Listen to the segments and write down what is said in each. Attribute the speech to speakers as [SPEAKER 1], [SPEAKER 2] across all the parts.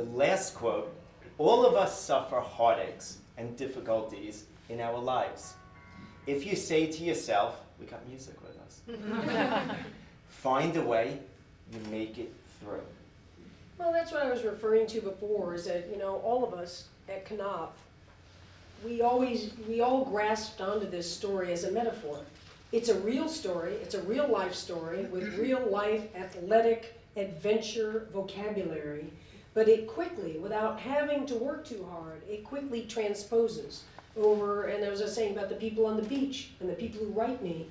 [SPEAKER 1] the last quote, all of us suffer heartaches and difficulties in our lives. If you say to yourself, we got music with us, find a way, you make it through.
[SPEAKER 2] Well, that's what I was referring to before, is that, all of us at Knopf, we all grasped onto this story as a metaphor. It's a real story, it's a real life story with real life athletic adventure vocabulary, but it quickly, without having to work too hard, it quickly transposes over, and as I was saying about the people on the beach and the people who write me,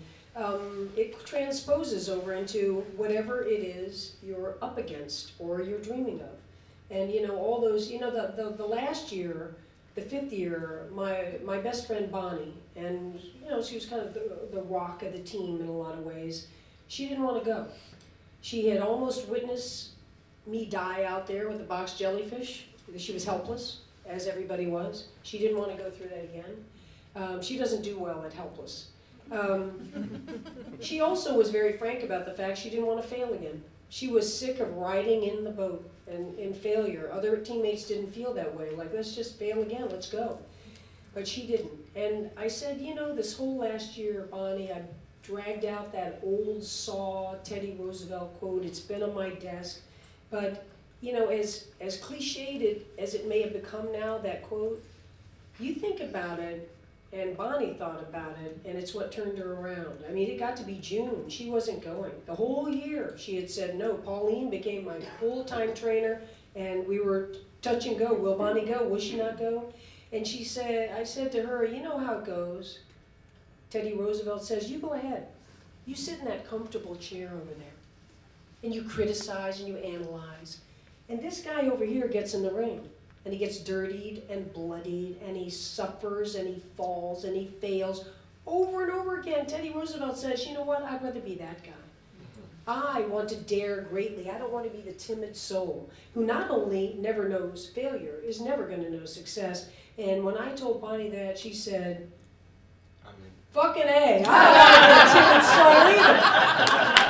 [SPEAKER 2] it transposes over into whatever it is you're up against or you're dreaming of. And all those, the last year, the 5th year, my best friend Bonnie, and she was kind of the rock of the team in a lot of ways, she didn't want to go. She had almost witnessed me die out there with the box jellyfish. She was helpless, as everybody was. She didn't want to go through that again. She doesn't do well at helpless. She also was very frank about the fact she didn't want to fail again. She was sick of riding in the boat and in failure. Other teammates didn't feel that way, like, let's just fail again, let's go. But she didn't. And I said, this whole last year, Bonnie, I dragged out that old saw Teddy Roosevelt quote. It's been on my desk. But, as cliched as it may have become now, that quote, you think about it, and Bonnie thought about it, and it's what turned her around. I mean, it got to be June. She wasn't going. The whole year, she had said no. Pauline became my full-time trainer, and we were touch and go. Will Bonnie go? Will she not go? And she said, I said to her, you know how it goes. Teddy Roosevelt says, you go ahead. You sit in that comfortable chair over there, and you criticize and you analyze. And this guy over here gets in the ring. And he gets dirtied and bloodied, and he suffers, and he falls, and he fails. Over and over again, Teddy Roosevelt says, you know what, I'd rather be that guy. I want to dare greatly. I don't want to be the timid soul who not only never knows failure, is never going to know success. And when I told Bonnie that, she said, fucking A, I don't want to be a timid soul either.